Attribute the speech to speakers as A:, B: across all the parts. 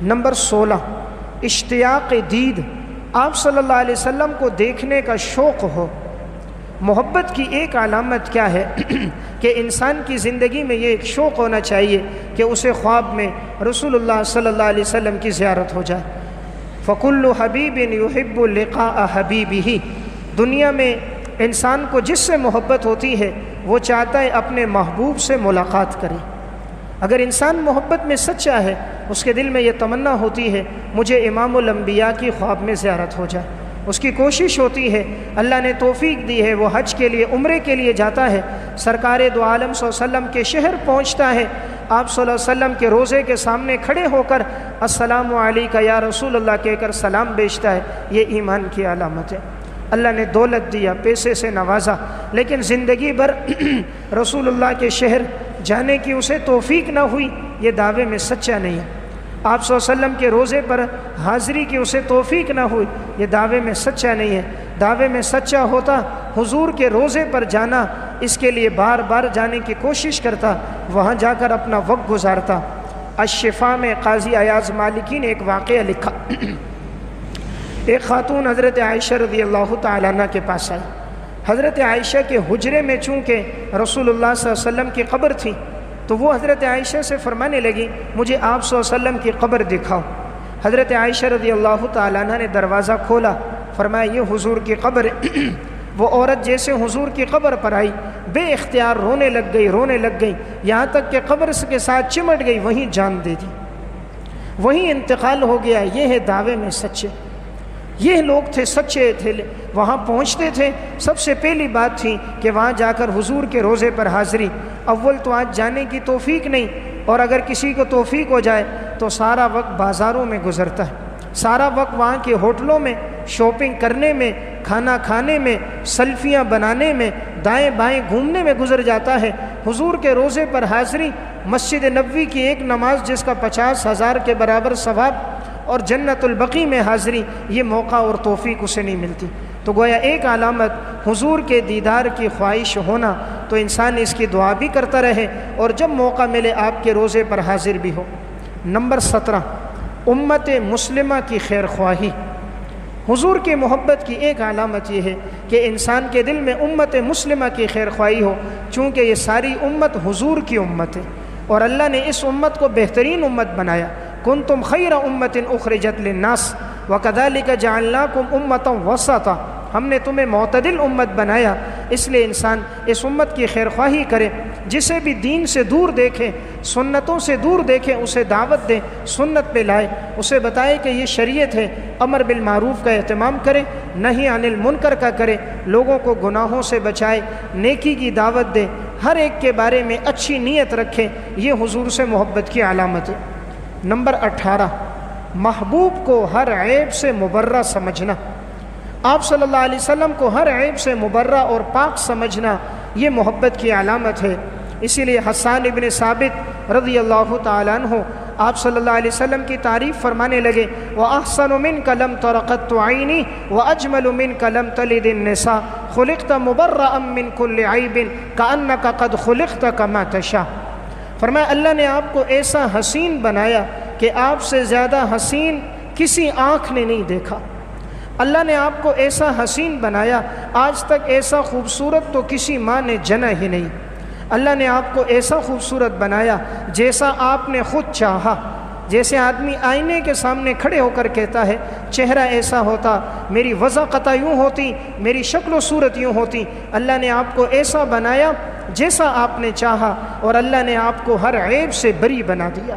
A: Number 16 اشتیاق دید، آپ صلی اللہ علیہ وسلم کو دیکھنے کا شوق ہو۔ محبت کی ایک علامت کیا ہے کہ انسان کی زندگی میں یہ ایک شوق ہونا چاہیے کہ اسے خواب میں رسول اللہ صلی اللہ علیہ وسلم کی زیارت ہو جائے۔ فَكُلُّ حَبِيبٍ يُحِبُّ لِقَاءَ حَبِيبِهِ، دنیا میں انسان کو جس سے محبت ہوتی ہے وہ چاہتا ہے اپنے محبوب سے ملاقات کرے۔ اگر انسان محبت میں سچا ہے، اس کے دل میں یہ تمنا ہوتی ہے مجھے امام الانبیاء کی خواب میں زیارت ہو جائے، اس کی کوشش ہوتی ہے، اللہ نے توفیق دی ہے، وہ حج کے لیے عمرے کے لیے جاتا ہے، سرکار دو عالم صلی اللہ علیہ وسلم کے شہر پہنچتا ہے، آپ صلی اللہ علیہ وسلم کے روضے کے سامنے کھڑے ہو کر السلام علیکہ یا رسول اللہ کہہ کر سلام بیچتا ہے۔ یہ ایمان کی علامت ہے۔ اللہ نے دولت دیا، پیسے سے نوازا، لیکن زندگی بھر رسول اللہ کے شہر جانے کی اسے توفیق نہ ہوئی، یہ دعوے میں سچا نہیں ہے۔ آپ صلی اللہ علیہ وسلم کے روزے پر حاضری کی اسے توفیق نہ ہوئی، یہ دعوے میں سچا نہیں ہے۔ دعوے میں سچا ہوتا حضور کے روزے پر جانا، اس کے لیے بار بار جانے کی کوشش کرتا، وہاں جا کر اپنا وقت گزارتا۔ الشفا میں قاضی ایاز مالکی نے ایک واقعہ لکھا۔ ایک خاتون حضرت عائشہ رضی اللہ تعالیٰ عنہ کے پاس آئی۔ حضرت عائشہ کے حجرے میں چونکہ رسول اللہ صلی اللہ علیہ وسلم کی قبر تھی، تو وہ حضرت عائشہ سے فرمانے لگی مجھے آپ صلی اللہ علیہ وسلم کی قبر دکھاؤ۔ حضرت عائشہ رضی اللہ تعالیٰ عنہ نے دروازہ کھولا، فرمایا یہ حضور کی قبر ہے۔ وہ عورت جیسے حضور کی قبر پر آئی، بے اختیار رونے لگ گئی، یہاں تک کہ قبر کے ساتھ چمٹ گئی، وہیں جان دے دی، وہیں انتقال ہو گیا۔ یہ ہے دعوے میں سچے، یہ لوگ تھے سچے تھے، وہاں پہنچتے تھے، سب سے پہلی بات تھی کہ وہاں جا کر حضور کے روزے پر حاضری۔ اول تو آج جانے کی توفیق نہیں، اور اگر کسی کو توفیق ہو جائے تو سارا وقت بازاروں میں گزرتا ہے، سارا وقت وہاں کے ہوٹلوں میں شاپنگ کرنے میں، کھانا کھانے میں، سیلفیاں بنانے میں، دائیں بائیں گھومنے میں گزر جاتا ہے۔ حضور کے روزے پر حاضری، مسجد نبوی کی ایک نماز جس کا 50,000 کے برابر ثواب، اور جنت البقیع میں حاضری، یہ موقع اور توفیق اسے نہیں ملتی۔ تو گویا ایک علامت حضور کے دیدار کی خواہش ہونا، تو انسان اس کی دعا بھی کرتا رہے اور جب موقع ملے آپ کے روزے پر حاضر بھی ہو۔ نمبر 17 امت مسلمہ کی خیر خواہی۔ حضور کی محبت کی ایک علامت یہ ہے کہ انسان کے دل میں امت مسلمہ کی خیر خواہی ہو، چونکہ یہ ساری امت حضور کی امت ہے، اور اللہ نے اس امت کو بہترین امت بنایا۔ کنتم خیر امت اخرجت للناس وکذالک جعلناکم امۃ وسطا، ہم نے تمہیں معتدل امت بنایا، اس لیے انسان اس امت کی خیر خواہی کرے، جسے بھی دین سے دور دیکھے، سنتوں سے دور دیکھے، اسے دعوت دے، سنت پہ لائے، اسے بتائے کہ یہ شریعت ہے، امر بالمعروف کا اہتمام کرے، نہی عن المنکر کا کرے، لوگوں کو گناہوں سے بچائے، نیکی کی دعوت دے، ہر ایک کے بارے میں اچھی نیت رکھے، یہ حضور سے محبت کی علامت ہے۔ نمبر 18 محبوب کو ہر عیب سے مبرہ سمجھنا۔ آپ صلی اللہ علیہ وسلم کو ہر عیب سے مبرہ اور پاک سمجھنا، یہ محبت کی علامت ہے۔ اسی لیے حسان ابن ثابت رضی اللہ تعالیٰ عنہ آپ صلی اللہ علیہ وسلم کی تعریف فرمانے لگے، وَأَحْسَنُ مِنْكَ لَمْ تَرَ قَطُّ عَيْنِي وَأَجْمَلُ مِنْكَ لَمْ تَلِدِ النِّسَاءُ خُلِقْتَ مُبَرَّأً مِنْ كُلِّ عَيْبٍ كَأَنَّكَ قَدْ خُلِقْتَ كَمَا تَشَاءُ۔ فرمایا اللہ نے آپ کو ایسا حسین بنایا کہ آپ سے زیادہ حسین کسی آنکھ نے نہیں دیکھا۔ اللہ نے آپ کو ایسا حسین بنایا، آج تک ایسا خوبصورت تو کسی ماں نے جنا ہی نہیں۔ اللہ نے آپ کو ایسا خوبصورت بنایا جیسا آپ نے خود چاہا۔ جیسے آدمی آئینے کے سامنے کھڑے ہو کر کہتا ہے چہرہ ایسا ہوتا، میری وضع قطع یوں ہوتی، میری شکل و صورت یوں ہوتی، اللہ نے آپ کو ایسا بنایا جیسا آپ نے چاہا، اور اللہ نے آپ کو ہر عیب سے بری بنا دیا۔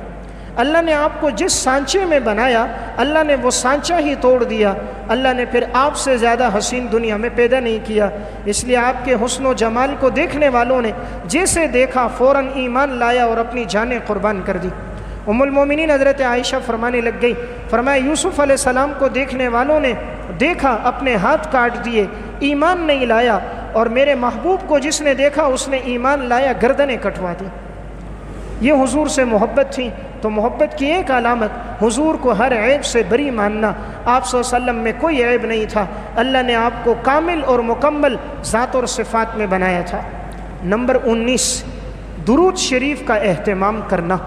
A: اللہ نے آپ کو جس سانچے میں بنایا، اللہ نے وہ سانچہ ہی توڑ دیا۔ اللہ نے پھر آپ سے زیادہ حسین دنیا میں پیدا نہیں کیا، اس لیے آپ کے حسن و جمال کو دیکھنے والوں نے جیسے دیکھا فوراً ایمان لایا اور اپنی جانیں قربان کر دی۔ ام المومنین حضرت عائشہ فرمانے لگ گئی، فرمایا یوسف علیہ السلام کو دیکھنے والوں نے دیکھا، اپنے ہاتھ کاٹ دیے، ایمان نہیں لایا، اور میرے محبوب کو جس نے دیکھا اس نے ایمان لایا، گردنیں کٹوا دی۔ یہ حضور سے محبت تھی۔ تو محبت کی ایک علامت حضور کو ہر عیب سے بری ماننا۔ آپ صلی اللہ علیہ وسلم میں کوئی عیب نہیں تھا، اللہ نے آپ کو کامل اور مکمل ذات اور صفات میں بنایا تھا۔ نمبر 19 درود شریف کا اہتمام کرنا۔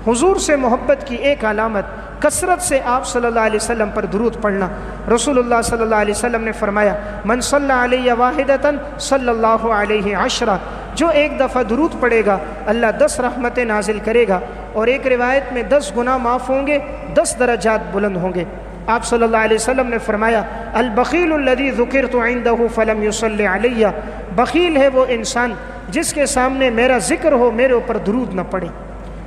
A: حضور سے محبت کی ایک علامت کثرت سے آپ صلی اللہ علیہ وسلم پر درود پڑھنا۔ رسول اللہ صلی اللہ علیہ وسلم نے فرمایا من صلی علیہ واحدۃ صلی اللہ علیہ عشرہ، جو ایک دفعہ درود پڑھے گا اللہ 10 رحمتیں نازل کرے گا، اور ایک روایت میں 10 گناہ معاف ہوں گے، 10 درجات بلند ہوں گے۔ آپ صلی اللہ علیہ وسلم نے فرمایا البخیل الذی ذکرت عندہ فلم یصلی علیہ، بخیل ہے وہ انسان جس کے سامنے میرا ذکر ہو میرے اوپر درود نہ پڑے۔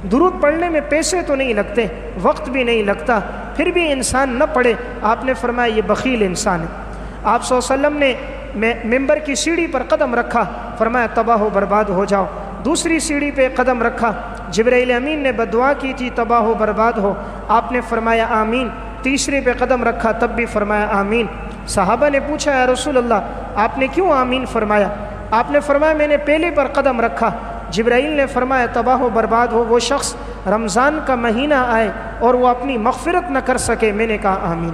A: درود پڑھنے میں پیسے تو نہیں لگتے، وقت بھی نہیں لگتا، پھر بھی انسان نہ پڑھے، آپ نے فرمایا یہ بخیل انسان ہے۔ آپ صلی اللہ علیہ وسلم نے ممبر کی سیڑھی پر قدم رکھا، فرمایا تباہ و برباد ہو جاؤ۔ دوسری سیڑھی پہ قدم رکھا، جبرائیل امین نے بددعا کی تھی تباہ و برباد ہو، آپ نے فرمایا آمین۔ تیسرے پہ قدم رکھا، تب بھی فرمایا آمین۔ صحابہ نے پوچھا یا رسول اللہ آپ نے کیوں آمین فرمایا؟ آپ نے فرمایا میں نے پہلے پر قدم رکھا، جبرائیل نے فرمایا تباہ و برباد ہو وہ شخص رمضان کا مہینہ آئے اور وہ اپنی مغفرت نہ کر سکے، میں نے کہا آمین۔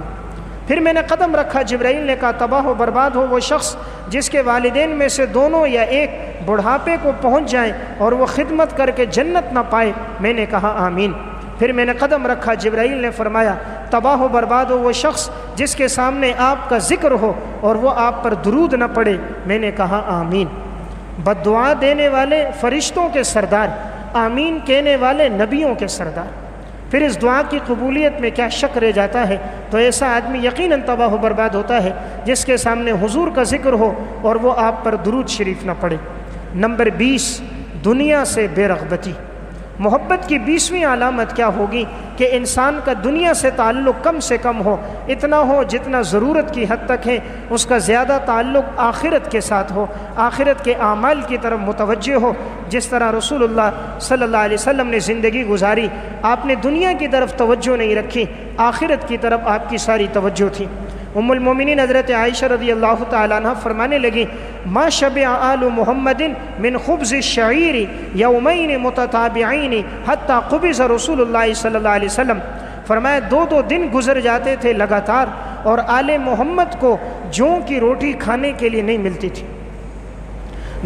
A: پھر میں نے قدم رکھا، جبرائیل نے کہا تباہ و برباد ہو وہ شخص جس کے والدین میں سے دونوں یا ایک بڑھاپے کو پہنچ جائیں اور وہ خدمت کر کے جنت نہ پائے، میں نے کہا آمین۔ پھر میں نے قدم رکھا، جبرائیل نے فرمایا تباہ و برباد ہو وہ شخص جس کے سامنے آپ کا ذکر ہو اور وہ آپ پر درود نہ پڑے، میں نے کہا آمین۔ بد دعا دینے والے فرشتوں کے سردار، آمین کہنے والے نبیوں کے سردار، پھر اس دعا کی قبولیت میں کیا شک رہ جاتا ہے؟ تو ایسا آدمی یقیناً تباہ و برباد ہوتا ہے جس کے سامنے حضور کا ذکر ہو اور وہ آپ پر درود شریف نہ پڑے۔ نمبر 20، دنیا سے بے رغبتی۔ محبت کی 20ویں علامت کیا ہوگی کہ انسان کا دنیا سے تعلق کم سے کم ہو، اتنا ہو جتنا ضرورت کی حد تک ہے، اس کا زیادہ تعلق آخرت کے ساتھ ہو، آخرت کے اعمال کی طرف متوجہ ہو۔ جس طرح رسول اللہ صلی اللہ علیہ وسلم نے زندگی گزاری، آپ نے دنیا کی طرف توجہ نہیں رکھی، آخرت کی طرف آپ کی ساری توجہ تھی۔ ام المومنین حضرت عائشہ رضی اللہ تعالیٰ عنہ فرمانے لگی ما شبع آل محمد من خبز الشعیر یومین متتابعین حتی قبض رسول اللہ صلی اللہ علیہ وسلم، فرمایا 2 دن گزر جاتے تھے لگاتار اور آل محمد کو جوں کی روٹی کھانے کے لیے نہیں ملتی تھی۔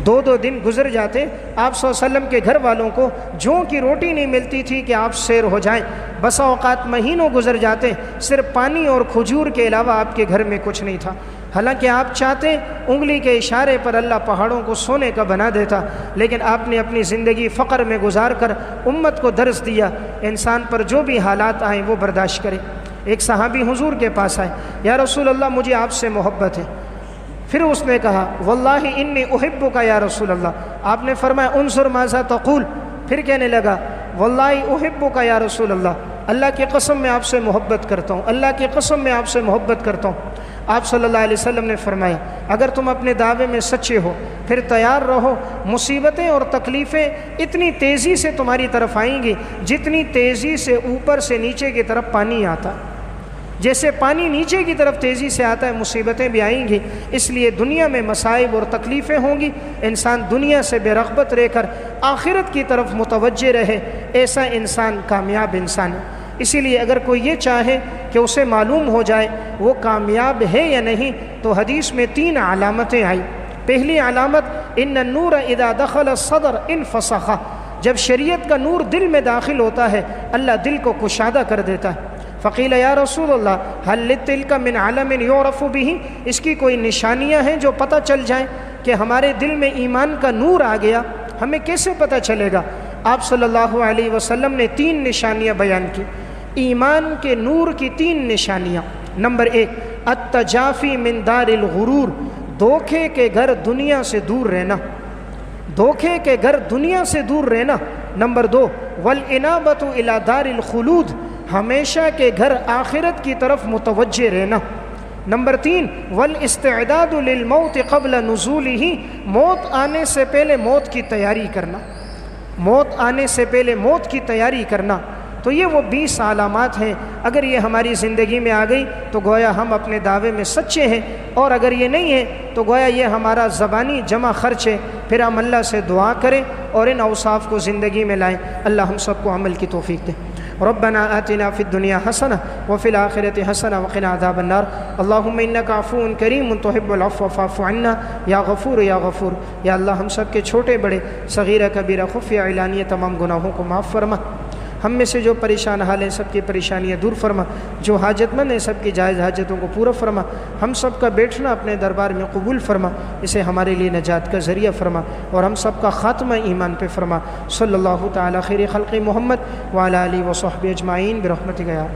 A: 2 دن گزر جاتے، آپ صلی اللہ علیہ وسلم کے گھر والوں کو جوں کی روٹی نہیں ملتی تھی کہ آپ سیر ہو جائیں۔ بسا اوقات مہینوں گزر جاتے، صرف پانی اور کھجور کے علاوہ آپ کے گھر میں کچھ نہیں تھا۔ حالانکہ آپ چاہتے انگلی کے اشارے پر اللہ پہاڑوں کو سونے کا بنا دیتا، لیکن آپ نے اپنی زندگی فقر میں گزار کر امت کو درس دیا انسان پر جو بھی حالات آئیں وہ برداشت کرے۔ ایک صحابی حضور کے پاس آئے، یا رسول اللہ مجھے آپ سے محبت ہے۔ پھر اس نے کہا واللہ انی احبک یا رسول اللہ، آپ نے فرمایا انظر ماذا تقول، پھر کہنے لگا واللہ احبک یا رسول اللہ، اللہ کی قسم میں آپ سے محبت کرتا ہوں، اللہ کی قسم میں آپ سے محبت کرتا ہوں۔ آپ صلی اللہ علیہ وسلم نے فرمایا اگر تم اپنے دعوے میں سچے ہو پھر تیار رہو، مصیبتیں اور تکلیفیں اتنی تیزی سے تمہاری طرف آئیں گی جتنی تیزی سے اوپر سے نیچے کی طرف پانی آتا، جیسے پانی نیچے کی طرف تیزی سے آتا ہے مصیبتیں بھی آئیں گی۔ اس لیے دنیا میں مصائب اور تکلیفیں ہوں گی، انسان دنیا سے بے رغبت رہ کر آخرت کی طرف متوجہ رہے، ایسا انسان کامیاب انسان ہے۔ اسی لیے اگر کوئی یہ چاہے کہ اسے معلوم ہو جائے وہ کامیاب ہے یا نہیں، تو حدیث میں 3 علامتیں آئی۔ پہلی علامت ان النور اذا دخل الصدر انفسخ، جب شریعت کا نور دل میں داخل ہوتا ہے اللہ دل کو کشادہ کر دیتا ہے۔ فقیل یا رسول اللہ هل لتلک من علم یعرف به، اس کی کوئی نشانیاں ہیں جو پتہ چل جائیں کہ ہمارے دل میں ایمان کا نور آ گیا، ہمیں کیسے پتہ چلے گا؟ آپ صلی اللہ علیہ وسلم نے 3 نشانیاں بیان کی، ایمان کے نور کی 3 نشانیاں۔ نمبر 1 التجافی من دار الغرور، دھوکے کے گھر دنیا سے دور رہنا، دھوکے کے گھر دنیا سے دور رہنا۔ نمبر 2 والانابۃ الی دار الخلود، ہمیشہ کے گھر آخرت کی طرف متوجہ رہنا۔ نمبر 3 والاستعداد للموت قبل نزولہ، موت آنے سے پہلے موت کی تیاری کرنا، موت آنے سے پہلے موت کی تیاری کرنا۔ تو یہ وہ 20 علامات ہیں، اگر یہ ہماری زندگی میں آ گئی تو گویا ہم اپنے دعوے میں سچے ہیں، اور اگر یہ نہیں ہے تو گویا یہ ہمارا زبانی جمع خرچ ہے۔ پھر ہم اللہ سے دعا کریں اور ان اوصاف کو زندگی میں لائیں۔ اللہ ہم سب کو عمل کی توفیق دے۔ ربنا آتنا فی الدنیا حسنہ وفی الآخرۃ حسنہ وقنا عذاب النار۔ اللہم انک عفو کریم تحب العفو فاعف عنا یا غفور یا غفور۔ یا اللہ ہم سب کے چھوٹے بڑے صغیرہ کبیرہ خفیہ علانیہ تمام گناہوں کو معاف فرما۔ ہم میں سے جو پریشان حال ہیں سب کی پریشانیاں دور فرما، جو حاجت مند ہیں سب کی جائز حاجتوں کو پورا فرما، ہم سب کا بیٹھنا اپنے دربار میں قبول فرما، اسے ہمارے لیے نجات کا ذریعہ فرما، اور ہم سب کا خاتمہ ایمان پہ فرما۔ صلی اللہ تعالیٰ خیر خلق محمد وعلی آلہ وصحبہ اجمعین برحمتک یا